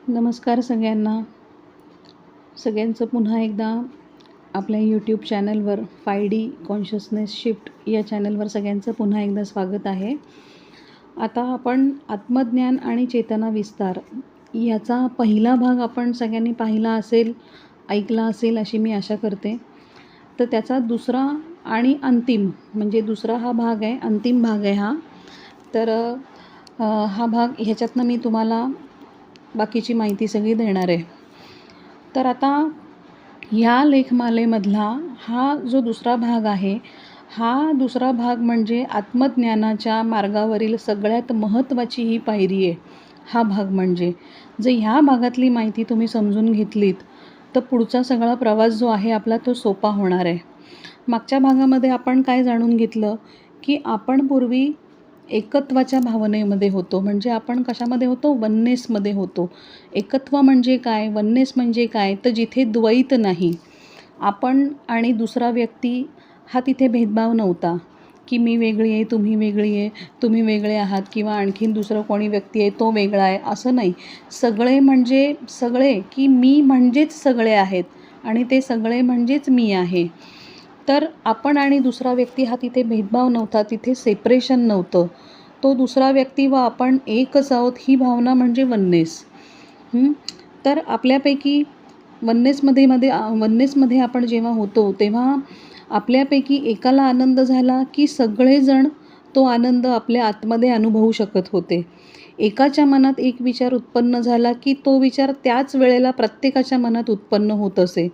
नमस्कार सगळ्यांना. सगळ्यांचं पुन्हा एकदा आपल्या यूट्यूब चॅनलवर 5D कॉन्शियसनेस शिफ्ट या चॅनलवर सगळ्यांचं पुन्हा एकदा स्वागत आहे. आता आपण आत्मज्ञान आणि चेतना विस्तार याचा पहिला भाग आपण सगळ्यांनी पाहिला असेल, ऐकला असेल अशी मी आशा करते. तर त्याचा दुसरा आणि अंतिम म्हणजे दुसरा हा भाग आहे, अंतिम भाग आहे हा. तर हा भाग ह्याच्यातनं मी तुम्हाला बाकीची माहिती सगळी देणार आहे. तर आता ह्या लेखमालेमधला हा जो दुसरा भाग आहे, हा दुसरा भाग म्हणजे आत्मज्ञानाच्या मार्गावरील सगळ्यात महत्त्वाची ही पायरी आहे. हा भाग म्हणजे जर ह्या भागातली माहिती तुम्ही समजून घेतलीत तर पुढचा सगळा प्रवास जो आहे आपला तो सोपा होणार आहे. मागच्या भागामध्ये आपण काय जाणून घेतलं की आपण पूर्वी एकत्वाच्या भावनेमध्ये होतो. म्हणजे आपण कशामध्ये होतो? वननेसमध्ये होतो. एकत्व म्हणजे काय? वननेस म्हणजे काय? तर जिथे द्वैत नाही, आपण आणि दुसरा व्यक्ती हा तिथे भेदभाव नव्हता की मी वेगळी आहे, तुम्ही वेगळी आहे, तुम्ही वेगळे आहात किंवा आणखीन दुसरं कोणी व्यक्ती आहे तो वेगळा आहे, असं नाही. सगळे म्हणजे सगळे की मी म्हणजेच सगळे आहेत आणि ते सगळे म्हणजेच मी आहे. तर आपण आणि दुसरा व्यक्ती हा तिथे भेदभाव नव्हता, तिथे सेपरेशन नव्हतं. तो दुसरा व्यक्ती व आपण एकच आहोत ही भावना म्हणजे वननेस. तर आपल्यापैकी वननेसमध्ये आपण जेव्हा होतो तेव्हा आपल्यापैकी एकाला आनंद झाला की सगळेजण तो आनंद आपल्या आतमध्ये अनुभवू शकत होते. एकाच्या मनात एक विचार उत्पन्न झाला की तो विचार त्याच वेळेला प्रत्येकाच्या मनात उत्पन्न होत असे.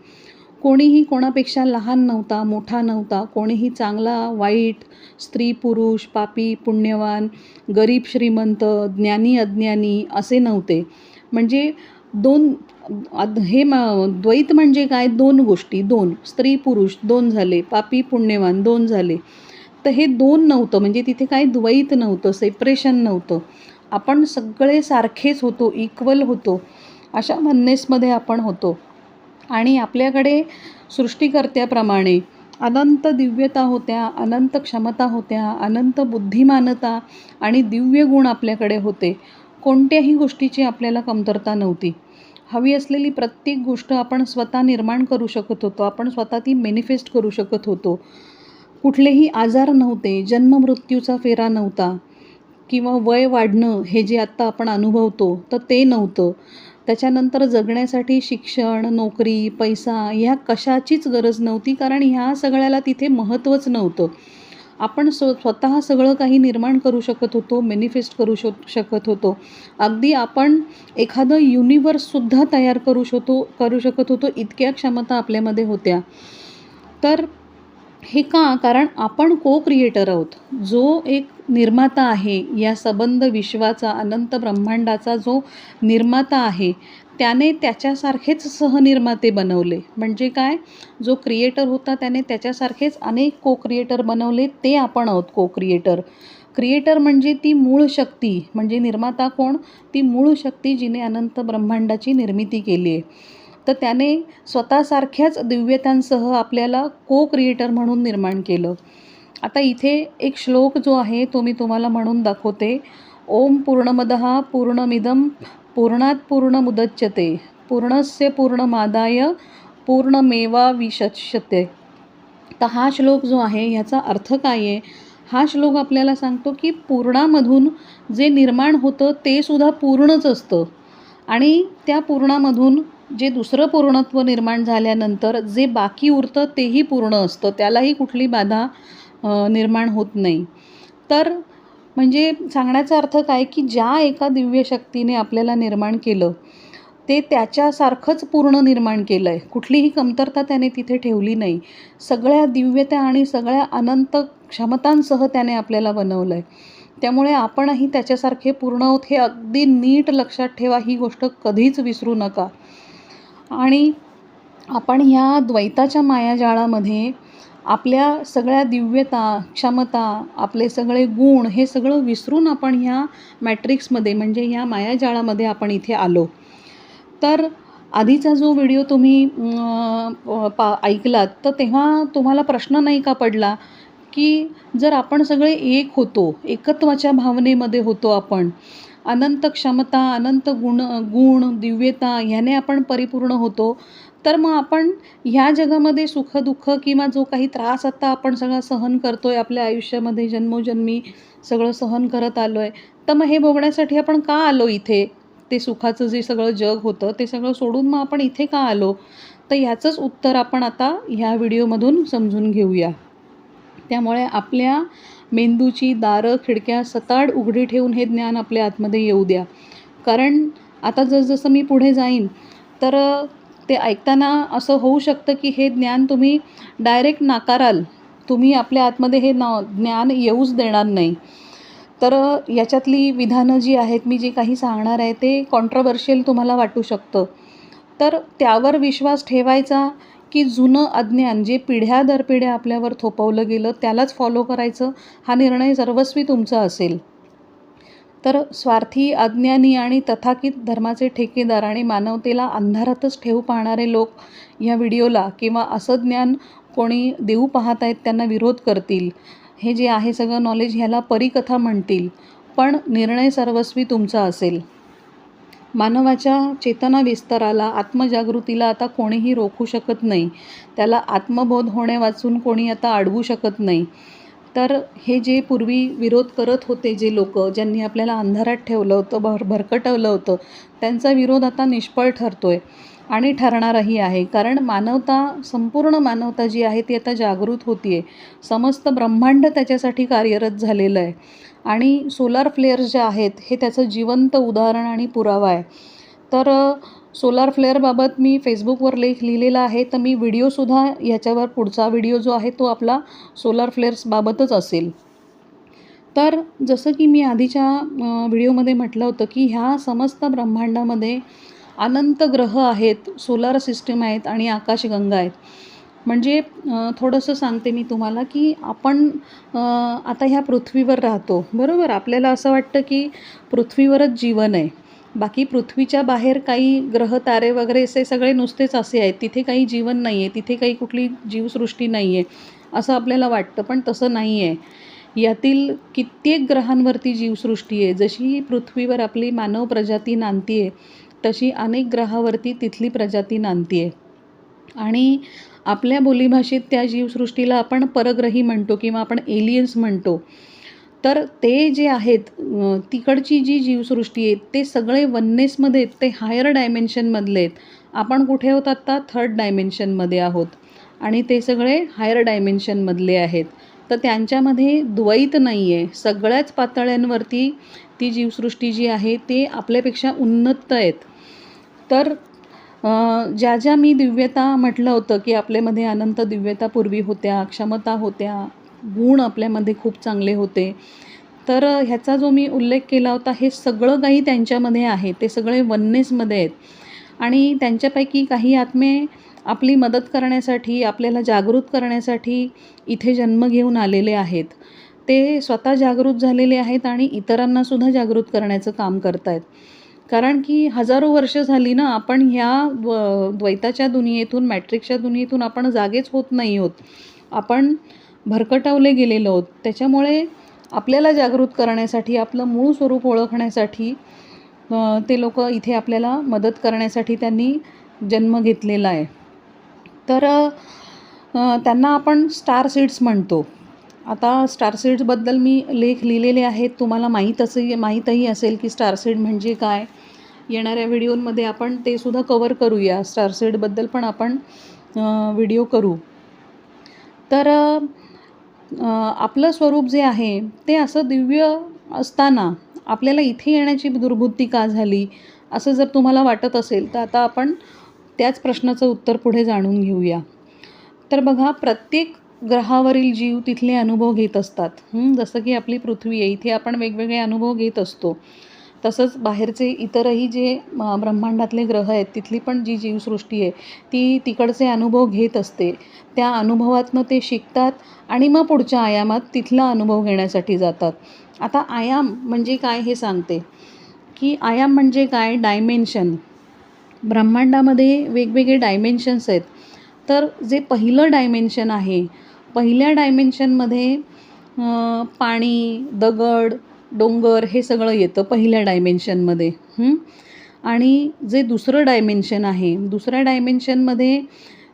कोणीही कोणापेक्षा लहान नव्हता, मोठा नव्हता. कोणीही चांगला, वाईट, स्त्री पुरुष, पापी पुण्यवान, गरीब श्रीमंत, ज्ञानी अज्ञानी असे नव्हते. म्हणजे द्वैत म्हणजे काय? दोन गोष्टी, दोन स्त्री पुरुष दोन झाले, पापी पुण्यवान दोन झाले. तर हे दोन नव्हतं, म्हणजे तिथे काही द्वैत नव्हतं, सेपरेशन नव्हतं. आपण सगळे सारखेच होतो, इक्वल होतो. अशा वननेसमध्ये आपण होतो. आणि आपल्याकडे सृष्टिकर्त्याप्रमाणे अनंत दिव्यता होत्या, अनंत क्षमता होत्या, अनंत बुद्धिमानता आणि दिव्य गुण आपल्याकडे होते. कोणत्याही गोष्टीची आपल्याला कमतरता नव्हती. हवी असलेली प्रत्येक गोष्ट आपण स्वतः निर्माण करू शकत होतो, आपण स्वतः ती मॅनिफेस्ट करू शकत होतो. कुठलेही आजार नव्हते, जन्ममृत्यूचा फेरा नव्हता किंवा वय वाढणं हे जे आत्ता आपण अनुभवतो तर ते नव्हतं. त्याच्यानंतर जगण्यासाठी शिक्षण, नोकरी, पैसा ह्या कशाचीच गरज नव्हती, कारण ह्या सगळ्याला तिथे महत्त्वच नव्हतं. आपण स्वतः सगळं काही निर्माण करू शकत होतो, मॅनिफेस्ट करू शकत होतो. अगदी आपण एखादं युनिवर्ससुद्धा तयार करू शकत होतो, इतक्या क्षमता आपल्यामध्ये होत्या. तर हे का? कारण आपण को-क्रिएटर आहोत. जो एक निर्माता आहे या सबंध विश्वाचा, अनंत ब्रह्मांडाचा जो निर्माता आहे त्याने त्याच्यासारखेच सहनिर्माते बनवले. म्हणजे काय? जो क्रिएटर होता त्याने त्याच्यासारखेच अनेक को-क्रिएटर बनवले, ते आपण आहोत को-क्रिएटर. क्रिएटर म्हणजे ती मूळ शक्ती. म्हणजे निर्माता कोण? ती मूळ शक्ती जिने अनंत ब्रह्मांडाची निर्मिती केली आहे. तर त्याने स्वतःसारख्याच दिव्यतांसह आपल्याला को-क्रिएटर म्हणून निर्माण केलं. आता इथे एक श्लोक जो आहे तो मी तुम्हाला म्हणून दाखवते. ओम पूर्णमदः पूर्णमिदं पूर्णात् पूर्णमुदच्यते पूर्णस्य पूर्णमादाय पूर्णमेवावशिष्यते. तर हा श्लोक जो आहे ह्याचा अर्थ काय आहे? हा श्लोक आपल्याला सांगतो की पूर्णामधून जे निर्माण होतं ते सुद्धा पूर्णच असतं आणि त्या पूर्णामधून जे दुसरं पूर्णत्व निर्माण झाल्यानंतर जे बाकी उरतं तेही पूर्ण असतं, त्यालाही कुठली बाधा निर्माण होत नाही. तर म्हणजे सांगण्याचा अर्थ काय की ज्या एका दिव्य शक्तीने आपल्याला निर्माण केलं ते त्याच्यासारखंच पूर्ण निर्माण केलं आहे. कुठलीही कमतरता त्याने तिथे ठेवली नाही. सगळ्या दिव्यता आणि सगळ्या अनंत क्षमतांसह त्याने आपल्याला बनवलं आहे. त्यामुळे आपणही त्याच्यासारखे पूर्ण आहोत हे अगदी नीट लक्षात ठेवा. ही गोष्ट कधीच विसरू नका. आणि आपण ह्या द्वैताच्या मायाजाळामध्ये आपल्या सगळ्या दिव्यता, क्षमता, आपले सगळे गुण हे सगळं विसरून आपण ह्या मॅट्रिक्समध्ये म्हणजे ह्या मायाजाळामध्ये आपण इथे आलो. तर आधीचा जो व्हिडिओ तुम्ही ऐकलात तर तेव्हा तुम्हाला प्रश्न नाही का पडला की जर आपण सगळे एक होतो, एकत्वाच्या भावनेमध्ये होतो आपण, अनंत क्षमता, अनंत गुण, दिव्यता ह्याने आपण परिपूर्ण होतो, तर मग आपण ह्या जगामध्ये सुख-दुःख किंवा जो काही त्रास आता आपण सगळा सहन करतोय आपल्या आयुष्यामध्ये जन्मोजन्मी सगळं सहन करत आलोय, तर मग हे भोगण्यासाठी आपण का आलो इथे? ते सुखाचं जे सगळं जग होतं, ते सगळं सोडून मग आपण इथे का आलो? तर ह्याचंच उत्तर आपण आता ह्या व्हिडिओमधून समजून घेऊया. त्यामुळे आपल्या मेंदूची दारं, खिडक्या सताड उघडी ठेवून हे ज्ञान आपल्या आतमध्ये येऊ द्या. कारण आता जसजसं मी पुढे जाईन, तर ते ऐकताना असं होऊ शकतं, की हे ज्ञान तुम्ही डायरेक्ट नाकाराल. तुम्ही आपल्या आतमध्ये हे ज्ञान येऊच देणार नाही. तर याच्यातली विधानं जी आहेत, मी जे काही सांगणार आहे, ते कॉन्ट्रोव्हर्शियल तुम्हाला वाटू शकतं. तर त्यावर विश्वास ठेवायचा, की जुनं अज्ञान जे पिढ्या दर पिढ्या आपल्यावर थोपवलं गेलं, त्यालाच फॉलो करायचं, हा निर्णय सर्वस्वी तुमचा असेल. तर स्वार्थी, अज्ञानी आणि तथाकथित धर्माचे ठेकेदार आणि मानवतेला अंधारातच ठेवू पाहणारे लोक या व्हिडिओला किंवा असं ज्ञान कोणी देऊ पाहत आहेत त्यांना विरोध करतील. हे जे आहे सगळं नॉलेज ह्याला परिकथा म्हणतील, पण निर्णय सर्वस्वी तुमचा असेल. मानवाच्या चेतना विस्ताराला, आत्मजागृतीला आता कोणीही रोखू शकत नाही. त्याला आत्मबोध होण्यावाचून कोणी आता अडवू शकत नाही. तर हे जे पूर्वी विरोध करत होते जे लोकं, ज्यांनी आपल्याला अंधारात ठेवलं होतं, भरकटवलं होतं, त्यांचा विरोध आता निष्फळ ठरतोय आणि ठरणारही आहे. कारण मानवता, संपूर्ण मानवता जी आहे ती आता जागृत होती आहे. समस्त ब्रह्मांड त्याच्यासाठी कार्यरत झालेलं आहे आणि सोलार फ्लेअर्स ज्या आहेत हे त्याचं जिवंत उदाहरण आणि पुरावा आहे. तर सोलार फ्लेअरबाबत मी फेसबुकवर लेख लिहिलेला आहे, तर मी व्हिडिओसुद्धा ह्याच्यावर पुढचा व्हिडिओ जो आहे तो आपला सोलार फ्लेअर्सबाबतच असेल. तर जसं की मी आधीच्या व्हिडिओमध्ये म्हटलं होतं, की ह्या समस्त ब्रह्मांडामध्ये अनंत ग्रह आहेत, सोलार सिस्टीम आहेत आणि आकाशगंगा आहेत. म्हणजे थोडंसं सांगते मी तुम्हाला, की आपण आता ह्या पृथ्वीवर राहतो, बरोबर? आपल्याला असं वाटतं, की पृथ्वीवरच जीवन आहे. बाकी पृथ्वीच्या बाहेर काही ग्रह, तारे वगैरे असे सगळे नुसतेच असे आहेत. तिथे काही जीवन नाही आहे, तिथे काही कुठली जीवसृष्टी नाही आहे, असं आपल्याला वाटतं. पण तसं नाही आहे. यातील कित्येक ग्रहांवरती जीवसृष्टी आहे. जशी पृथ्वीवर आपली मानव प्रजाती नांदती आहे, तशी अनेक ग्रहावरती तिथली प्रजाती नांदती आहे. आणि आपल्या बोलीभाषेत त्या जीवसृष्टीला आपण परग्रही म्हणतो किंवा आपण एलियन्स म्हणतो. तर ते जे आहेत, तिकडची जी जीवसृष्टी आहे, ते सगळे वननेसमध्ये आहेत, ते हायर डायमेन्शनमधले आहेत. आपण कुठे आहोत आत्ता? 3rd डायमेन्शनमध्ये आहोत आणि ते सगळे हायर डायमेन्शनमधले आहेत. तर त्यांच्यामध्ये द्वैत नाही आहे. सगळ्याच पातळ्यांवरती ती जीवसृष्टी जी आहे ते आपल्यापेक्षा उन्नत आहेत. तर ज्या ज्या मी दिव्यता म्हटलं होतं, की आपल्यामध्ये अनंत दिव्यता पूर्वी होत्या, क्षमता होत्या, गुण आपल्यामध्ये खूप चांगले होते. तर ह्याचा जो मी उल्लेख केला होता, हे सगळं काही त्यांच्यामध्ये आहे. ते सगळे वननेसमध्ये आहेत आणि त्यांच्यापैकी काही आत्मे आपली मदत करण्यासाठी, आपल्याला जागृत करण्यासाठी इथे जन्म घेऊन आलेले आहेत. ते स्वतः जागृत झालेले आहेत आणि इतरांनासुद्धा जागृत करण्याचं काम करत आहेत. कारण की हजारो वर्ष झाली ना, आपण ह्या द्वैताच्या दुनियेतून, मॅट्रिक्सच्या दुनियेतून आपण जागेच होत नाही आहोत. आपण भरकटवले गेलेलो आहोत. त्याच्यामुळे आपल्याला जागृत करण्यासाठी, आपलं मूळ स्वरूप ओळखण्यासाठी ते लोकं इथे आपल्याला मदत करण्यासाठी त्यांनी जन्म घेतलेला आहे. तर त्यांना आपण स्टार सीड्स म्हणतो. आता स्टार सीड्सबद्दल मी लेख लिहिलेले आहेत. तुम्हाला माहीतही असेल की स्टार सीड म्हणजे काय. येणाऱ्या व्हिडिओमध्ये आपण ते सुद्धा कवर करूया. स्टार सीडबद्दल पण आपण व्हिडिओ करू. तर आपलं स्वरूप जे आहे ते असं दिव्य असताना आपल्याला इथे येण्याची दुर्बुद्धी का झाली, असं जर तुम्हाला वाटत असेल, तर आता आपण त्याच प्रश्नाचं उत्तर पुढे जाणून घेऊया. तर बघा, प्रत्येक ग्रहावरील जीव तिथले अनुभव घेत असतात. जसं की आपली पृथ्वी आहे, इथे आपण वेगवेगळे अनुभव घेत असतो. तसंच बाहेरचे इतरही जे ब्रह्मांडातले ग्रह आहेत, तिथली पण जी जीवसृष्टी आहे, ती तिकडचे अनुभव घेत असते. त्या अनुभवातनं ते शिकतात आणि मग पुढच्या आयामात तिथला अनुभव घेण्यासाठी जातात. आता आयाम म्हणजे काय हे सांगते, की आयाम म्हणजे काय? डायमेन्शन. ब्रह्मांडामध्ये वेगवेगळे डायमेन्शन्स आहेत. तर जे पहिलं डायमेन्शन आहे, पहिल्या डायमेन्शनमध्ये पाणी, दगड, डोंगर हे सगळं येतं पहिल्या डायमेन्शनमध्ये. आणि जे दुसरं डायमेन्शन आहे, दुसऱ्या डायमेन्शनमध्ये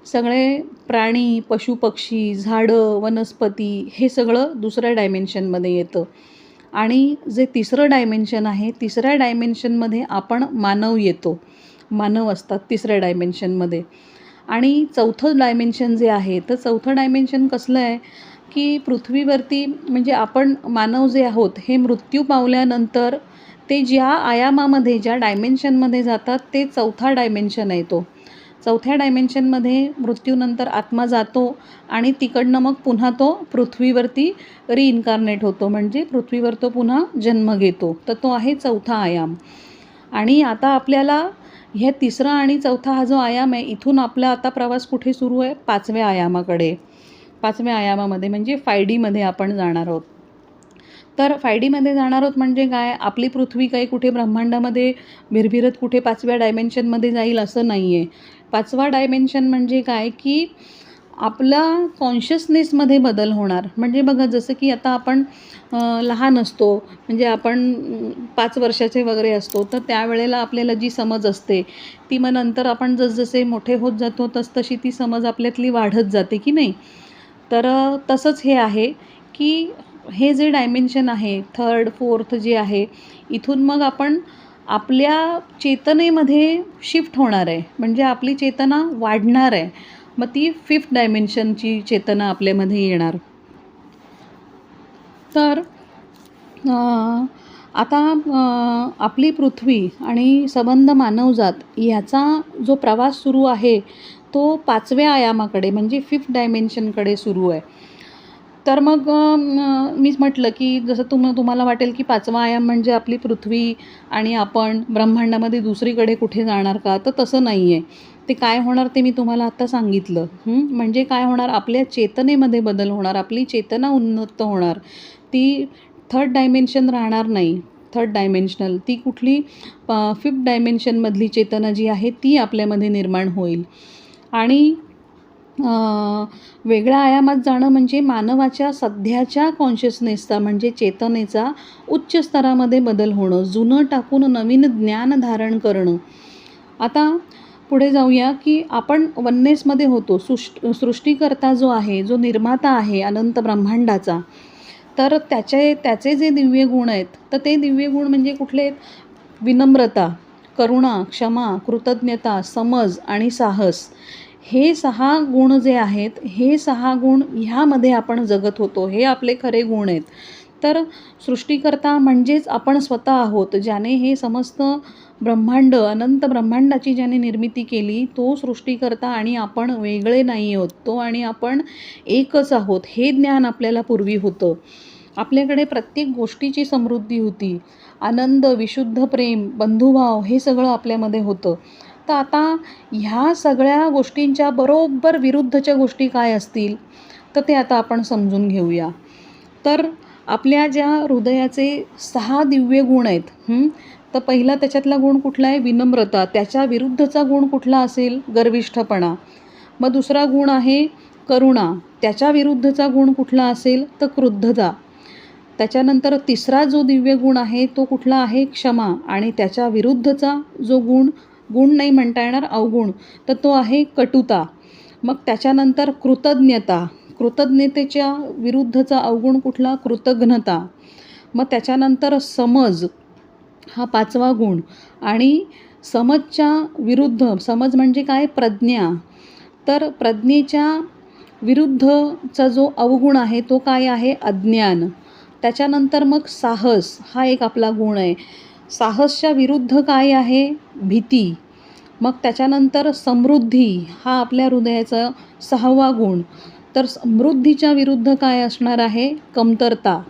सगळे प्राणी, पशुपक्षी, झाडं, वनस्पती हे सगळं दुसऱ्या डायमेन्शनमध्ये येतं. आणि जे तिसरं डायमेन्शन आहे, तिसऱ्या डायमेन्शनमध्ये आपण मानव येतो. मानव असतात तिसऱ्या डायमेन्शनमध्ये. आणि चौथं डायमेन्शन जे आहे, तर चौथं डायमेन्शन कसलं आहे, की पृथ्वीवरती म्हणजे आपण मानव जे आहोत हे मृत्यू पावल्यानंतर ते ज्या आयामामध्ये, ज्या डायमेन्शनमध्ये जातात ते चौथा डायमेन्शन आहे तो. चौथ्या डायमेन्शनमध्ये मृत्यूनंतर आत्मा जातो आणि तिकडनं मग पुन्हा तो पृथ्वीवरती रिइन्कार्नेट होतो, म्हणजे पृथ्वीवर तो पुन्हा जन्म घेतो. तर तो आहे चौथा आयाम. आणि आता आपल्याला ह्या तिसरा आणि चौथा हा जो आयाम आहे, इथून आपला आता प्रवास कुठे सुरू आहे, पाचव्या आयामाकडे. पाचव्या आयामामध्ये म्हणजे 5Dमध्ये आपण जाणार आहोत. तर 5Dमध्ये जाणार आहोत म्हणजे काय, आपली पृथ्वी काही कुठे ब्रह्मांडामध्ये भिरभिरत कुठे पाचव्या डायमेन्शनमध्ये जाईल असं नाही आहे. पाचवा डायमेन्शन म्हणजे काय, की आपला कॉन्शियसनेसमध्ये बदल होणार. म्हणजे बघा, जसं की आता आपण लहान असतो, म्हणजे आपण 5 वर्षाचे वगैरे असतो, तर त्यावेळेला आपल्याला जी समज असते ती मग नंतर आपण जसजसे मोठे होत जातो तसतशी ती समज आपल्यातली वाढत जाते की नाही. तर तसंच हे आहे, की हे जे डायमेन्शन आहे, थर्ड, फोर्थ जे आहे, इथून मग आपण आपल्या चेतनेमध्ये शिफ्ट होणार आहे. म्हणजे आपली चेतना वाढणार आहे. मग ती 5th डायमेन्शनची चेतना आपल्यामध्ये येणार. तर आता आपली पृथ्वी आणि सबंध मानवजात ह्याचा जो प्रवास सुरू आहे तो 5व्या आयामाकडे म्हणजे 5th डायमेन्शनकडे सुरू आहे. तर मग मीच म्हटलं की जसं तुम्हाला वाटेल की 5वा आयाम म्हणजे आपली पृथ्वी आणि आपण ब्रह्मांडामध्ये दुसरीकडे कुठे जाणार का, तर तसं नाही आहे. ते काय होणार ते मी तुम्हाला आत्ता सांगितलं. म्हणजे काय होणार, आपल्या चेतनेमध्ये बदल होणार, आपली चेतना उन्नत होणार. ती 3rd डायमेन्शन राहणार नाही, 3rd डायमेन्शनल. ती कुठली 5th डायमेन्शनमधली चेतना जी आहे ती आपल्यामध्ये निर्माण होईल. आणि वेगळ्या आयामात जाणं म्हणजे मानवाच्या सध्याच्या कॉन्शियसनेसचा म्हणजे चेतनेचा उच्च स्तरामध्ये बदल होणं, जुनं टाकून नवीन ज्ञान धारण करणं. आता पुढे जाऊया की आपण वननेसमध्ये होतो. सृष्टीकर्ता जो आहे, जो निर्माता आहे अनंत ब्रह्मांडाचा, तर त्याचे जे दिव्य गुण आहेत, तर ते दिव्य गुण म्हणजे कुठले आहेत, विनम्रता, करुणा, क्षमा, कृतज्ञता, समज आणि साहस. हे 6 गुण जे आहेत, हे 6 गुण ह्यामध्ये आपण जगत होतो. हे आपले खरे गुण आहेत. तर सृष्टीकर्ता म्हणजेच आपण स्वतः आहोत. ज्याने हे समस्त ब्रह्मांड, अनंत ब्रह्मांडाची ज्याने निर्मिती केली, तो सृष्टीकर्ता आणि आपण वेगळे नाही आहोत. तो आणि आपण एकच आहोत. हे ज्ञान आपल्याला पूर्वी होतं. आपल्याकडे प्रत्येक गोष्टीची समृद्धी होती. आनंद, विशुद्ध प्रेम, बंधुभाव हे सगळं आपल्यामध्ये होतं. तर आता ह्या सगळ्या गोष्टींच्या बरोबर विरुद्धच्या गोष्टी काय असतील, तर ते आता आपण समजून घेऊया. तर आपल्या ज्या हृदयाचे 6 दिव्य गुण आहेत, तर पहिला त्याच्यातला गुण कुठला आहे, विनम्रता. त्याच्या विरुद्धचा गुण कुठला असेल, गर्विष्ठपणा. मग दुसरा गुण आहे करुणा. त्याच्या विरुद्धचा गुण कुठला असेल, तर क्रुद्धता. त्याच्यानंतर तिसरा जो दिव्य गुण आहे तो कुठला आहे, क्षमा. आणि त्याच्या विरुद्धचा जो गुण नाही म्हणता येणार, अवगुण, तर तो आहे कटुता. मग त्याच्यानंतर कृतज्ञता. कृतज्ञतेच्या विरुद्धचा अवगुण कुठला, कृतघ्नता. मग त्याच्यानंतर समज हा 5वा गुण. आणि समजच्या विरुद्ध, समज म्हणजे काय, प्रज्ञा. तर प्रज्ञेच्या विरुद्धचा जो अवगुण आहे तो काय आहे, अज्ञान. त्याच्यानंतर मग साहस हा एक आपला गुण आहे. साहसच्या विरुद्ध काय आहे, भीती. मग त्याच्यानंतर समृद्धी हा आपल्या हृदयाचा 6वा गुण. तर समृद्धीच्या विरुद्ध काय असणार आहे, कमतरता.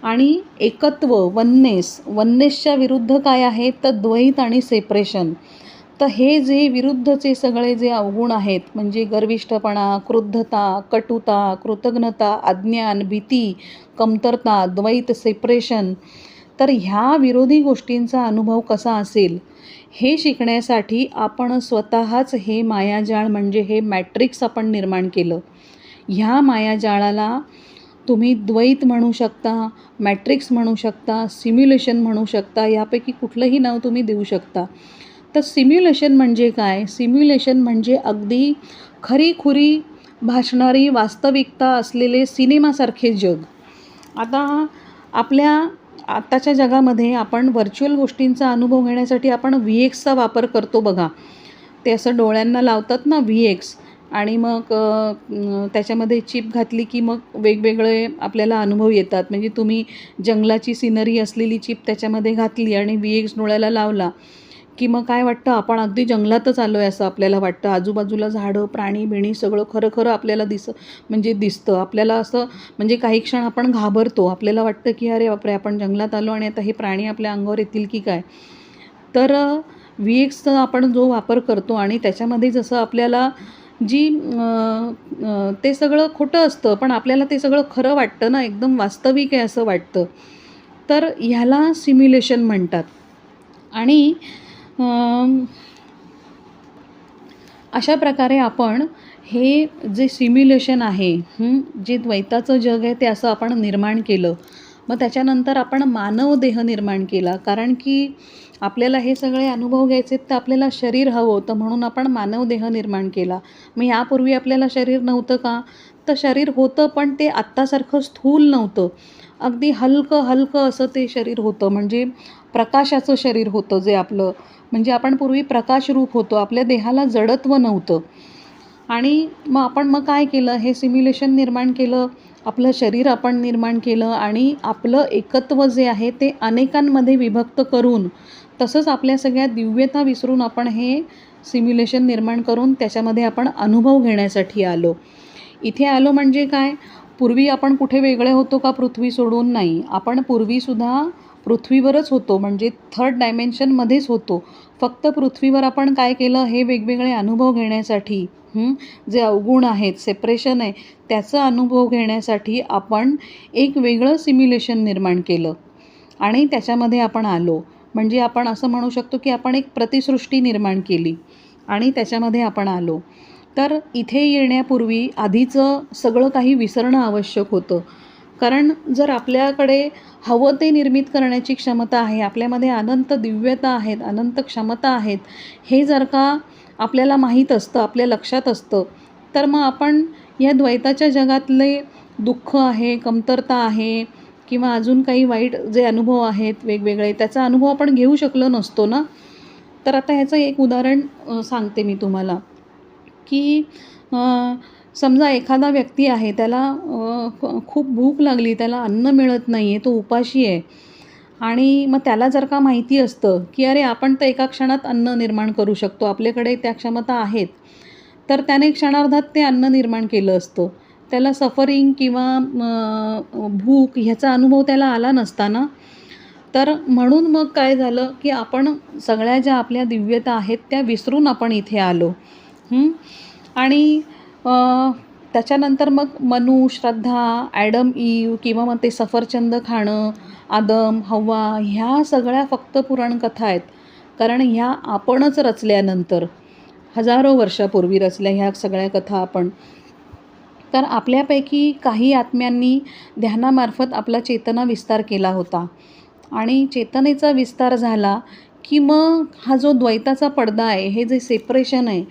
आणि एकत्व, वननेसच्या विरुद्ध काय आहे, तर द्वैत आणि सेपरेशन. तर हे जे विरुद्धचे सगळे जे अवगुण आहेत म्हणजे गर्विष्ठपणा, क्रुद्धता, कटुता, कृतघ्नता, अज्ञान, भीती, कमतरता, द्वैत, सेपरेशन, तर ह्या विरोधी गोष्टींचा अनुभव कसा असेल हे शिकण्यासाठी आपण स्वतःच हे मायाजाळ म्हणजे हे मॅट्रिक्स आपण निर्माण केलं. ह्या मायाजाळाला तुम्ही द्वैत म्हणू शकता, मॅट्रिक्स म्हणू शकता, सिम्युलेशन म्हणू शकता, यापैकी कुठलंही नाव तुम्ही देऊ शकता. तर सिम्युलेशन म्हणजे काय? सिम्युलेशन म्हणजे अगदी खरीखुरी भासणारी वास्तविकता असलेले सिनेमासारखे जग. आता आपल्या आत्ताच्या जगामध्ये आपण व्हर्च्युअल गोष्टींचा अनुभव घेण्यासाठी आपण VXचा वापर करतो बघा. ते असं डोळ्यांना लावतात ना VX, आणि मग त्याच्यामध्ये चिप घातली की मग वेगवेगळे आपल्याला अनुभव येतात. म्हणजे तुम्ही जंगलाची सिनरी असलेली चिप त्याच्यामध्ये घातली आणि VX डोळ्याला लावला की मग काय वाटतं, आपण अगदी जंगलातच आलो आहे असं आपल्याला वाटतं. आजूबाजूला झाडं, प्राणी, बिणी सगळं खरं खरं आपल्याला दिसतं. आपल्याला असं म्हणजे काही क्षण आपण घाबरतो. आपल्याला वाटतं की अरे बापरे, आपण जंगलात आलो आणि आता हे प्राणी आपल्या अंगावर येतील की काय. तर VXचा आपण जो वापर करतो आणि त्याच्यामध्ये जसं आपल्याला ते सगळं खोटं असतं, पण आपल्याला ते सगळं खरं वाटतं ना, एकदम वास्तविक आहे असं वाटतं. तर ह्याला सिम्युलेशन म्हणतात. आणि अशा प्रकारे आपण हे जे सिम्युलेशन आहे, जे द्वैताचं जग आहे ते असं आपण निर्माण केलं. मग त्याच्यानंतर आपण मानव देह निर्माण केला, कारण की आपल्याला हे सगळे अनुभव घ्यायचे तर आपल्याला शरीर हवं होतं, म्हणून आपण मानव देह निर्माण केला. मग यापूर्वी आपल्याला शरीर नव्हतं का? तर शरीर होतं, पण ते आत्तासारखं स्थूल नव्हतं. अगदी हलकं असं ते शरीर होतं. म्हणजे प्रकाशाचं शरीर होतं जे आपलं. म्हणजे आपण पूर्वी प्रकाशरूप होतो. आपल्या देहाला जडत्व नव्हतं. आणि मग आपण काय केलं, हे सिम्युलेशन निर्माण केलं. आपलं शरीर आपण निर्माण केलं आणि आपलं एकत्व जे आहे ते अनेकांमध्ये विभक्त करून, तसंच आपल्या सगळ्या दिव्यता विसरून आपण हे सिम्युलेशन निर्माण करून त्याच्यामध्ये आपण अनुभव घेण्यासाठी आलो. इथे आलो म्हणजे काय, पूर्वी आपण कुठे वेगळे होतो का पृथ्वी सोडून? नाही. आपण पूर्वीसुद्धा पृथ्वीवरच होतो, म्हणजे थर्ड डायमेन्शनमध्येच होतो. फक्त पृथ्वीवर आपण काय केलं, हे वेगवेगळे अनुभव घेण्यासाठी, जे अवगुण आहेत, सेपरेशन आहे, त्याचा अनुभव घेण्यासाठी आपण एक वेगळं सिम्युलेशन निर्माण केलं आणि त्याच्यामध्ये आपण आलो. म्हणजे आपण असं म्हणू शकतो की आपण एक प्रतिसृष्टी निर्माण केली आणि त्याच्यामध्ये आपण आलो. तर इथे येण्यापूर्वी आधीचं सगळं काही विसरणं आवश्यक होतं. कारण जर आपल्याकडे हवं ते निर्मित करण्याची क्षमता आहे, आपल्यामध्ये अनंत दिव्यता आहेत, अनंत क्षमता आहेत, हे जर का आपल्याला माहीत असतं, आपल्या लक्षात असतं, तर मग आपण या द्वैताच्या जगातले दुःख आहे, कमतरता आहे किंवा अजून काही वाईट जे अनुभव आहेत वेगवेगळे, त्याचा अनुभव आपण घेऊ शकलो नसतो ना. तर आता ह्याचं एक उदाहरण सांगते मी तुम्हाला, की समजा एखादा व्यक्ती आहे, त्याला खूप भूक लागली, त्याला अन्न मिळत नाही आहे, तो उपाशी आहे. आणि मग त्याला जर का माहिती असतं की अरे, आपण तर एका क्षणात अन्न निर्माण करू शकतो, आपल्याकडे त्या क्षमता आहेत, तर त्याने क्षणार्धात ते अन्न निर्माण केलं असतं. त्याला सफरिंग किंवा भूक ह्याचा अनुभव त्याला आला नसता ना. तर म्हणून मग काय झालं, की आपण सगळ्या ज्या आपल्या दिव्यता आहेत त्या विसरून आपण इथे आलो. आणि त्याच्यानंतर मग मनू, श्रद्धा, ॲडम ईव किंवा मग ते सफरचंद खाणं, आदम, हव्वा, ह्या सगळ्या फक्त पुराणकथा आहेत. कारण ह्या आपणच रचल्यानंतर, हजारो वर्षापूर्वी रचल्या ह्या सगळ्या कथा आपण. तर आपल्यापैकी काही आत्म्यांनी ध्यानामार्फत आपला चेतना विस्तार केला होता आणि चेतनेचा विस्तार झाला की मग हा जो द्वैताचा पडदा आहे, हे जे सेपरेशन आहे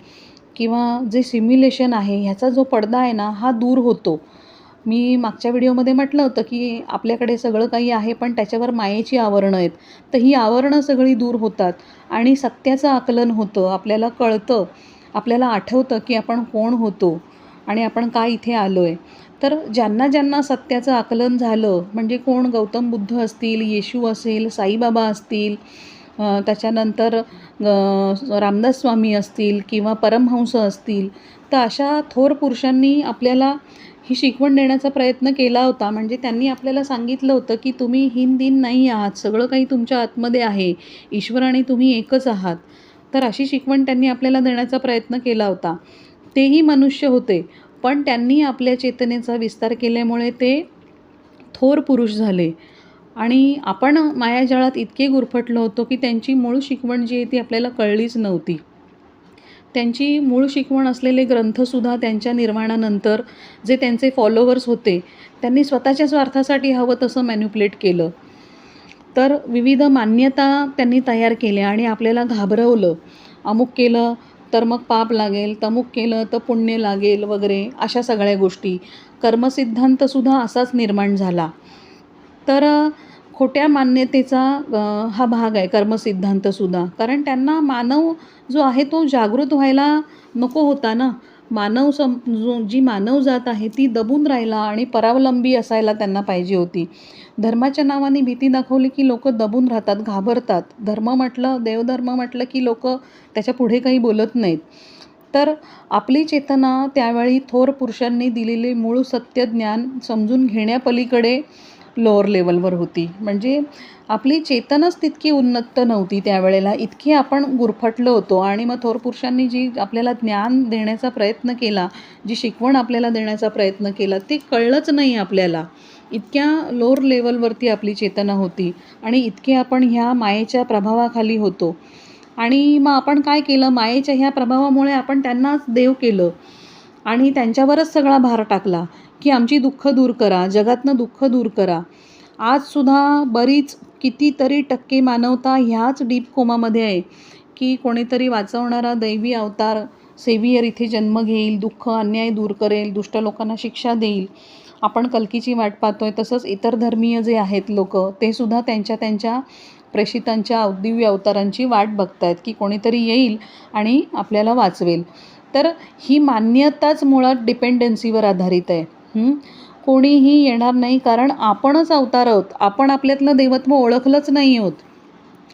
किंवा जे सिम्युलेशन आहे, ह्याचा जो पडदा आहे ना, हा दूर होतो. मी मागच्या व्हिडिओमध्ये म्हटलं होतं की आपल्याकडे सगळं काही आहे, पण त्याच्यावर मायेची आवरणं आहेत. तर ही आवरणं सगळी दूर होतात आणि सत्याचं आकलन होतं. आपल्याला कळतं, आपल्याला आठवतं की आपण कोण होतो आणि आपण का इथे आलो आहे. तर ज्यांना ज्यांना सत्याचं आकलन झालं, म्हणजे कोण, गौतम बुद्ध असतील, येशू असेल, साईबाबा असतील, त्याच्यानंतर रामदास स्वामी असतील किंवा परमहंस असतील, तर अशा थोर पुरुषांनी आपल्याला ही शिकवण देण्याचा प्रयत्न केला होता. म्हणजे त्यांनी आपल्याला सांगितलं होतं की तुम्ही हीन दीन नाही आहात, सगळं काही तुमच्या आतमध्ये आहे, ईश्वर आणि तुम्ही एकच आहात. तर अशी शिकवण त्यांनी आपल्याला देण्याचा प्रयत्न केला होता. तेही मनुष्य होते, पण त्यांनी आपल्या चेतनेचा विस्तार केल्यामुळे ते थोर पुरुष झाले. आणि आपण मायाजाळात इतके गुरफटलो होतो की त्यांची मूळ शिकवण जी आहे ती आपल्याला कळलीच नव्हती. त्यांची मूळ शिकवण असलेले ग्रंथसुद्धा त्यांच्या निर्वाणानंतर जे त्यांचे फॉलोवर्स होते त्यांनी स्वतःच्या स्वार्थासाठी हवं तसं मॅन्युप्युलेट केलं. तर विविध मान्यता त्यांनी तयार केल्या आणि आपल्याला घाबरवलं. अमुक केलं तर मग पाप लागेल, तमुक केलं तर पुण्य लागेल वगैरे अशा सगळ्या गोष्टी. कर्मसिद्धांतसुद्धा असाच निर्माण झाला. तर खोट्या मान्यतेचा हा भाग आहे कर्मसिद्धांतसुद्धा. कारण त्यांना मानव जो आहे तो जागृत व्हायला नको होता ना. जी मानव जात आहे ती दबून राहिला आणि परावलंबी असायला त्यांना पाहिजे होती. धर्माच्या नावाने भीती दाखवली की लोक दबून राहतात, घाबरतात. धर्म म्हटलं, देवधर्म म्हटलं की लोक त्याच्या पुढे काही बोलत नाहीत. तर आपली चेतना त्यावेळी थोर पुरुषांनी दिलेले मूळ सत्य ज्ञान समजून घेण्यापलीकडे लोअर लेवलवर होती. म्हणजे आपली चेतनच तितकी उन्नत नव्हती त्यावेळेला. इतकी आपण गुरफटलो होतो. आणि मग थोर पुरुषांनी जी आपल्याला ज्ञान देण्याचा प्रयत्न केला, जी शिकवण आपल्याला देण्याचा प्रयत्न केला, ते कळलंच नाही आपल्याला. इतक्या लोअर लेवलवरती आपली चेतना होती आणि इतके आपण ह्या मायेच्या प्रभावाखाली होतो. आणि मग आपण काय केलं, मायेच्या ह्या प्रभावामुळे आपण त्यांनाच देव केलं आणि त्यांच्यावरच सगळा भार टाकला की आमची दुःख दूर करा, जगातनं दुःख दूर करा. आजसुद्धा बरीच कितीतरी टक्के मानवता ह्याच डीप कोमामध्ये आहे की कोणीतरी वाचवणारा दैवी अवतार सेवियर इथे जन्म घेईल, दुःख अन्याय दूर करेल, दुष्ट लोकांना शिक्षा देईल. आपण कल्कीची वाट पाहतोय. तसंच इतर धर्मीय जे आहेत लोक, ते सुद्धा त्यांच्या त्यांच्या प्रेषितांच्या दिव्य अवतारांची वाट बघतायत की कोणीतरी येईल आणि आपल्याला वाचवेल. तर ही मान्यताच मुळात डिपेंडन्सीवर आधारित आहे. कोणीही येणार नाही, कारण आपणच अवतार आहोत. आपण आपल्यातलं देवत्व ओळखलंच नाही आहोत.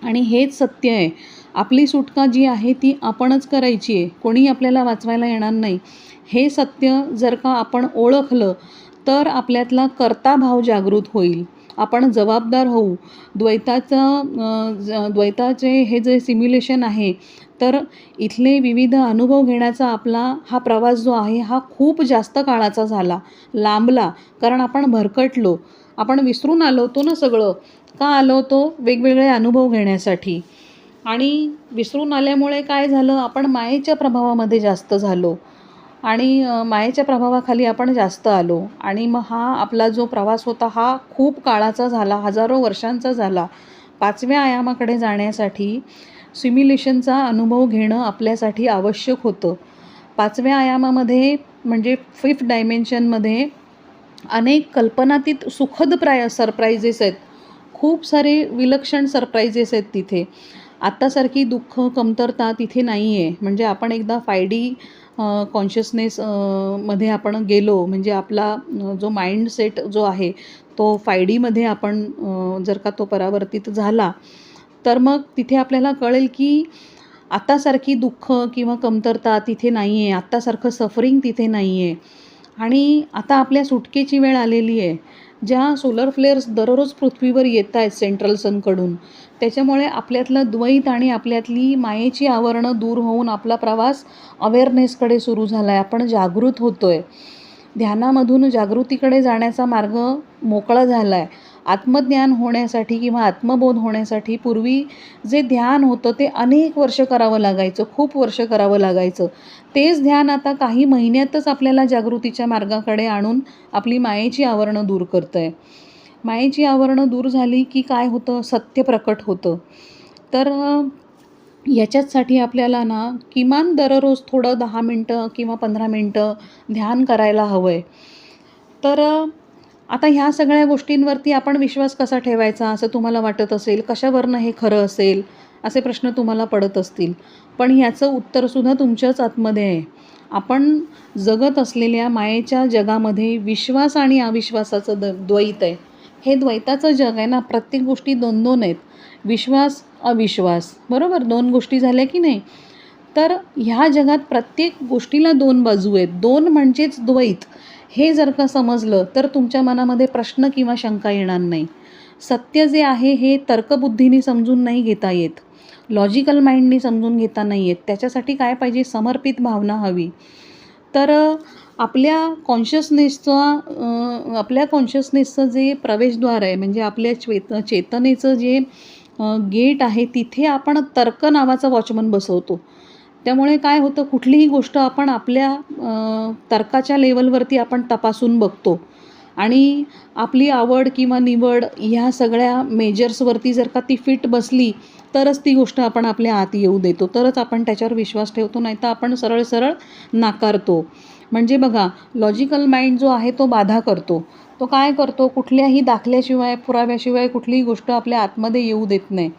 आणि हेच सत्य आहे. आपली सुटका जी आहे ती आपणच करायची आहे, कोणी आपल्याला वाचवायला येणार नाही. हे सत्य जर का आपण ओळखलं तर आपल्यातला कर्ताभाव जागृत होईल. आपण जबाबदार होऊ. द्वैताचे हे जे सिम्युलेशन आहे, तर इथले विविध अनुभव घेण्याचा आपला हा प्रवास जो आहे हा खूप जास्त काळाचा झाला, लांबला. कारण आपण भरकटलो, आपण विसरून आलो होतो ना सगळं. का आलो होतो? वेगवेगळे अनुभव घेण्यासाठी. आणि विसरून आल्यामुळे काय झालं, आपण मायेच्या प्रभावामध्ये जास्त झालो आणि मायेच्या प्रभावाखाली आपण जास्त आलो. आणि मग हा आपला जो प्रवास होता हा खूप काळाचा झाला, हजारो वर्षांचा झाला. 5व्या आयामाकडे जाण्यासाठी सिम्युलेशनचा अनुभव घेणं आपल्यासाठी आवश्यक होतं. 5व्या आयामामध्ये म्हणजे 5th डायमेन्शनमध्ये अनेक कल्पनातीत सुखद सरप्राईजेस आहेत. खूप सारे विलक्षण सरप्राईजेस आहेत तिथे. आत्तासारखी दुःख, कमतरता तिथे नाही आहे. म्हणजे आपण एकदा 5D कॉन्शियसनेस मध्ये आपण गेलो म्हणजे आपला जो माइंडसेट जो आहे तो 5Dमध्ये आपण जर का तो परावर्तित झाला तर मग तिथे आपल्याला कळेल की आत्तासारखी दुःख किंवा कमतरता तिथे नाही आहे, आत्तासारखं सफरिंग तिथे नाही आहे. आणि आता आपल्या सुटकेची वेळ आलेली आहे. ज्या सोलर फ्लेअर्स दररोज पृथ्वीवर येत आहेत सेंट्रल सनकडून, त्याच्यामुळे आपल्यातलं द्वैत आणि आपल्यातली मायेची आवरणं दूर होऊन आपला प्रवास अवेअरनेसकडे सुरू झाला आहे. आपण जागृत होतो आहे. ध्यानामधून जागृतीकडे जाण्याचा मार्ग मोकळा झाला आहे. आत्मज्ञान होण्यासाठी किंवा आत्मबोध होण्यासाठी पूर्वी जे ध्यान होतं ते अनेक वर्ष करावं लागायचं, खूप वर्ष करावं लागायचं. तेच ध्यान आता काही महिन्यातच आपल्याला जागृतीच्या मार्गाकडे आणून आपली मायेची आवरणं दूर करतं आहे. मायेची आवरणं दूर झाली की काय होतं, सत्य प्रकट होतं. तर याच्याचसाठी आपल्याला ना किमान दररोज थोडं 10 मिनटं किंवा 15 मिनटं ध्यान करायला हवं आहे. तर आता ह्या सगळ्या गोष्टींवरती आपण विश्वास कसा ठेवायचा असं तुम्हाला वाटत असेल, कशावरनं हे खरं असेल असे प्रश्न तुम्हाला पडत असतील. पण ह्याचं उत्तरसुद्धा तुमच्याच आतमध्ये आहे. आपण जगत असलेल्या मायेच्या जगामध्ये विश्वास आणि अविश्वासाचं द्वैत आहे. हे द्वैताचं जग आहे ना. प्रत्येक गोष्टी 2-2 आहेत. विश्वास, अविश्वास, बरोबर? 2 गोष्टी झाल्या की नाही? तर ह्या जगात प्रत्येक गोष्टीला 2 बाजू आहेत. 2 म्हणजेच द्वैत. हे जर का समजलं तर तुमच्या मनामध्ये प्रश्न किंवा शंका येणार नाही. सत्य जे आहे हे तर्कबुद्धीने समजून नाही घेता येत, लॉजिकल माइंडनी समजून घेता नाही येत. त्याच्यासाठी काय पाहिजे? समर्पित भावना हवी. तर आपल्या कॉन्शियसनेसचं जे प्रवेशद्वार आहे म्हणजे आपल्या चेतनेचं जे गेट आहे तिथे आपण तर्क नावाचा वॉचमन बसवतो. त्यामुळे काय होतं, कुठलीही गोष्ट आपण आपल्या तर्काच्या लेवलवरती आपण तपासून बघतो आणि आपली आवड किंवा निवड ह्या सगळ्या मेजर्सवरती जर का ती फिट बसली तरच ती गोष्ट आपण आपल्या आत येऊ देतो, तरच आपण त्याच्यावर विश्वास ठेवतो, नाही तर आपण सरळ सरळ नाकारतो. म्हणजे बघा, लॉजिकल माइंड जो आहे तो बाधा करतो. तो काय करतो, कुठल्याही दाखल्याशिवाय पुराव्याशिवाय कुठलीही गोष्ट आपल्या आतमध्ये येऊ देत नाही.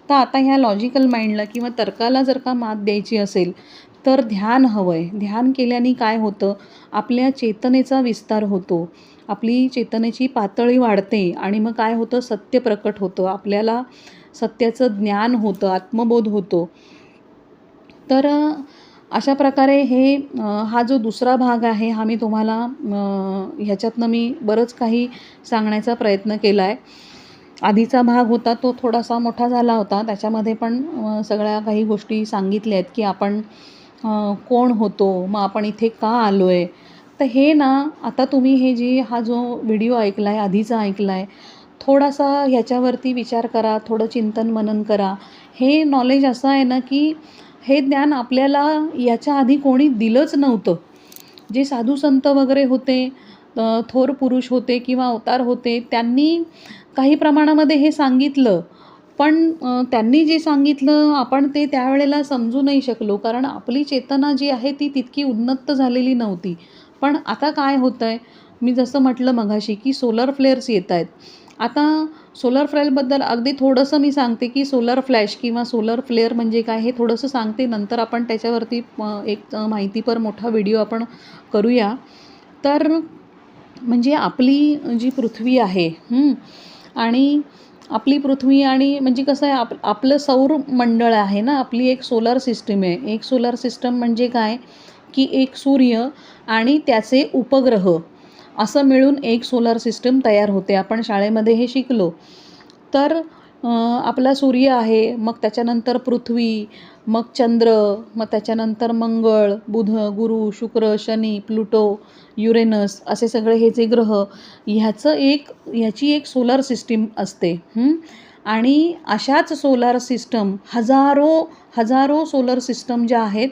तर आता ह्या लॉजिकल माइंडला किंवा तर्काला जर का मात द्यायची असेल तर ध्यान हवं आहे. ध्यान केल्याने काय होतं, आपल्या चेतनेचा विस्तार होतो, आपली चेतनेची पातळी वाढते आणि मग काय होतं, सत्य प्रकट होतं, आपल्याला सत्याचं ज्ञान होतं, आत्मबोध होतो. तर अशा प्रकारे हा जो दुसरा भाग आहे हा मी तुम्हाला ह्याच्यातनं मी बरंच काही सांगण्याचा प्रयत्न केला आहे. आधीचा भाग होता तो थोडासा मोठा झाला होता, त्याच्यामध्ये पण सगळ्या काही गोष्टी सांगितल्या आहेत की आपण कोण होतो, मग आपण इथे का आलो आहे. तर हे ना, आता तुम्ही हा जो व्हिडिओ ऐकला आहे, आधीचा ऐकला आहे, थोडासा ह्याच्यावरती विचार करा, थोडं चिंतन मनन करा. हे नॉलेज असं आहे ना की हे ज्ञान आपल्याला याच्या आधी कोणी दिलंच नव्हतं. जे साधू संत वगैरे होते, थोर पुरुष होते किंवा अवतार होते, त्यांनी काही प्रमाणामध्ये हे सांगितलं, पण त्यांनी जे सांगितलं आपण ते त्यावेळेला समजू नाही शकलो, कारण आपली चेतना जी आहे ती तितकी उन्नत झालेली नव्हती. पण आता काय होतं आहे, मी जसं म्हटलं मघाशी की सोलर फ्लेअर्स येत आहेत. आता सोलर फ्लेअरबद्दल अगदी थोडंसं मी सांगते की सोलर फ्लॅश किंवा सोलर फ्लेअर म्हणजे काय हे थोडंसं सांगते. नंतर आपण त्याच्यावरती एक माहितीपर मोठा व्हिडिओ आपण करूया. तर म्हणजे आपली जी पृथ्वी आहे आणि आपली पृथ्वी आणि म्हणजे कसं आहे, आपलं सौर मंडळ आहे ना, आपली एक सोलर सिस्टम आहे. एक सोलर सिस्टम म्हणजे काय की एक सूर्य आणि त्याचे उपग्रह असं मिळून एक सोलर सिस्टम तयार होते. आपण शाळेमध्ये हे शिकलो. तर आपला सूर्य आहे, मग त्याच्यानंतर पृथ्वी, मग चंद्र, मग त्याच्यानंतर मंगळ, बुध, गुरु, शुक्र, शनी, प्लुटो, युरेनस असे सगळे हे जे ग्रह, ह्याची एक सोलर सिस्टीम असते. आणि अशाच सोलार सिस्टम हजारो सोलर सिस्टम ज्या आहेत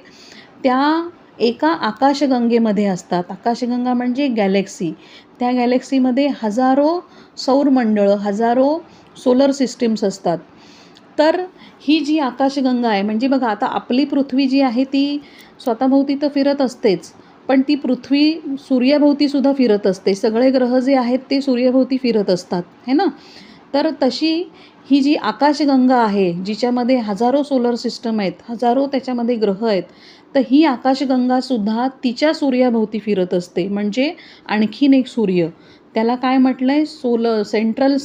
त्या एका आकाशगंगेमध्ये असतात. आकाशगंगा म्हणजे गॅलेक्सी. त्या गॅलेक्सीमध्ये हजारो सौरमंडळं, हजारो सोलर सिस्टीम्स असतात. तर ही जी आकाशगंगा आहे, म्हणजे बघा, आता आपली पृथ्वी जी आहे ती स्वतःभोवती तर फिरत असतेच, पण ती पृथ्वी सूर्याभोवतीसुद्धा फिरत असते. सगळे ग्रह जे आहेत ते सूर्याभोवती फिरत असतात, है ना. तर तशी ही जी आकाशगंगा आहे, जिच्यामध्ये हजारो सोलर सिस्टम आहेत, हजारो त्याच्यामध्ये ग्रह आहेत, तर ही आकाशगंगासुद्धा तिच्या सूर्याभोवती फिरत असते. म्हणजे आणखीन एक सूर्य, त्याला काय म्हटलं आहे, सेंट्रल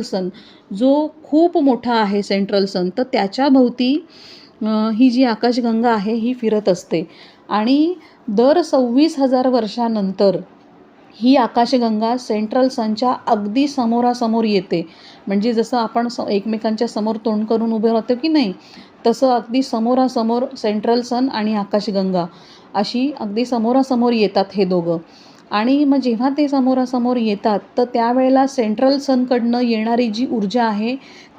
सन जो खूप मोठा आहे, सेंट्रल सन, तर त्याच्याभोवती ही जी आकाशगंगा आहे ही फिरत असते. आणि दर 26,000 वर्षानंतर ही आकाशगंगा सेंट्रल सनच्या अगदी समोरासमोर येते. म्हणजे जसं आपण एकमेकांच्या समोर तोंड करून उभे राहतो की नाही, तसं अगदी समोरासमोर सेंट्रल सन आणि आकाशगंगा अशी अगदी समोरासमोर येतात हे दोघं. आणि मग जेव्हा ते समोरासमोर येतात तर त्यावेळेला सेंट्रल सनकडनं येणारी जी ऊर्जा आहे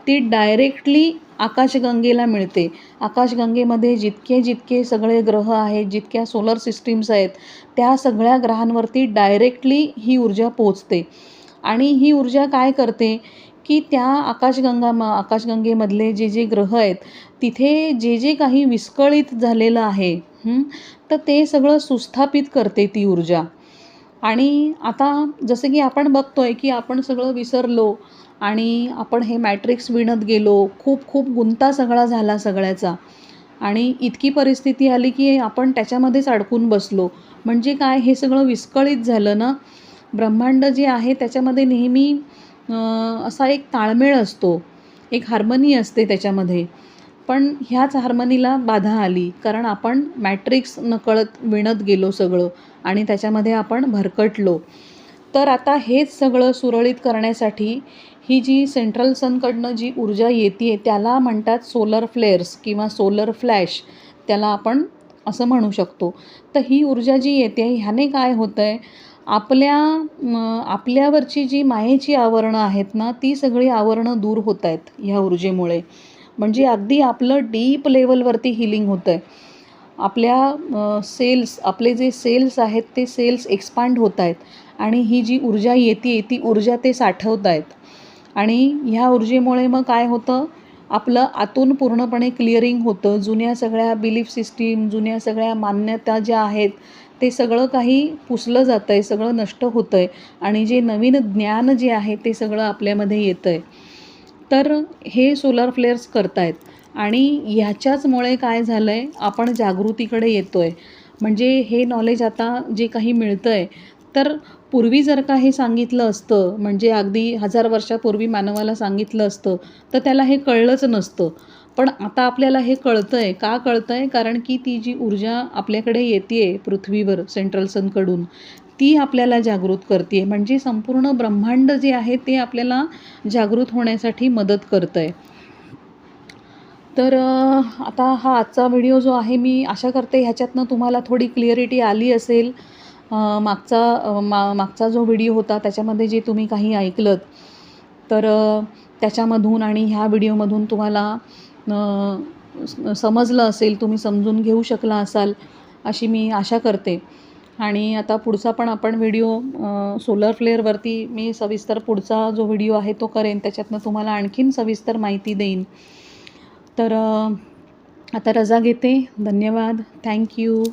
ती डायरेक्टली आकाशगंगेला मिळते. आकाशगंगेमध्ये जितके सगळे ग्रह आहेत, जितक्या सोलर सिस्टीम्स आहेत, त्या सगळ्या ग्रहांवरती डायरेक्टली ही ऊर्जा पोचते. आणि ही ऊर्जा काय करते की त्या आकाशगंगेमधले जे ग्रह आहेत तिथे जे काही विस्कळीत झालेलं आहे तर ते सगळं सुस्थापित करते ती ऊर्जा. आणि आता जसं की आपण बघतोय की आपण सगळं विसरलो आणि आपण हे मॅट्रिक्स विणत गेलो, खूप गुंता सगळा झाला सगळ्याचा, आणि इतकी परिस्थिती आली की आपण त्याच्यामध्येच अडकून बसलो. म्हणजे काय, हे सगळं विस्कळीत झालं ना. ब्रह्मांड जे आहे त्याच्यामध्ये नेहमी असा एक ताळमेळ असतो, एक हार्मनी असते त्याच्यामध्ये. पण ह्याच हार्मनीला बाधा आली, कारण आपण मॅट्रिक्स नकळत विणत गेलो सगळं आणि त्याच्यामध्ये आपण भरकटलो. तर आता हेच सगळं सुरळीत करण्यासाठी ही जी सेंट्रल सनकडनं जी ऊर्जा येते त्याला म्हणतात सोलर फ्लेअर्स किंवा सोलर फ्लॅश, त्याला आपण असं म्हणू शकतो. तर ही ऊर्जा जी येते ह्याने काय होतं आहे, आपल्यावरची जी मायेची आवरणं आहेत ना, ती सगळी आवरणं दूर होत आहेत ह्या ऊर्जेमुळे. म्हणजे अगदी आपलं डीप लेवलवरती हिलिंग होतं आहे. आपल्या सेल्स, आपले जे सेल्स आहेत ते सेल्स एक्सपांड होत आहेत आणि ही जी ऊर्जा येते ती ऊर्जा ते साठवत आहेत आणि ह्या ऊर्जेमुळे मग काय होतं, आपलं आतून पूर्णपणे क्लिअरिंग होतं. जुन्या सगळ्या बिलीफ सिस्टीम, जुन्या सगळ्या मान्यता ज्या आहेत ते सगळं काही पुसलं जातं आहे, सगळं नष्ट होतं आहे आणि जे नवीन ज्ञान जे आहे ते सगळं आपल्यामध्ये येतं आहे. तर हे सोलर फ्लेअर्स करत आहेत आणि ह्याच्याचमुळे काय झालं आहे, आपण जागृतीकडे येतो आहे. म्हणजे हे नॉलेज आता जे काही मिळतं आहे, तर पूर्वी जर का हे सांगितलं असतं, म्हणजे अगदी 1000 वर्षापूर्वी मानवाला सांगितलं असतं, तर त्याला हे कळलंच नसतं. पण आता आपल्याला हे कळतं आहे. का कळतं आहे? कारण की ती जी ऊर्जा आपल्याकडे येते आहे पृथ्वीवर सेंट्रल सनकडून, ती आपल्याला जागृत करते आहे. म्हणजे संपूर्ण ब्रह्मांड जे आहे ते आपल्याला जागृत होण्यासाठी मदत करतं आहे. तर आता हा आजचा व्हिडिओ जो आहे, मी आशा करते ह्याच्यातनं तुम्हाला थोडी क्लिअरिटी आली असेल. मागचा जो व्हिडिओ होता त्याच्यामध्ये जे तुम्ही काही ऐकलंत, तर त्याच्यामधून आणि ह्या व्हिडिओमधून तुम्हाला समजलं असेल, तुम्ही समजून घेऊ शकला असाल अशी मी आशा करते. आणि आता पुढचा पण आपण व्हिडिओ सोलर फ्लेअरवरती मी सविस्तर पुढचा जो व्हिडिओ आहे तो करेन. त्याच्यातनं तुम्हाला आणखीन सविस्तर माहिती देईन. तर आता रजा घेते. धन्यवाद. Thank you.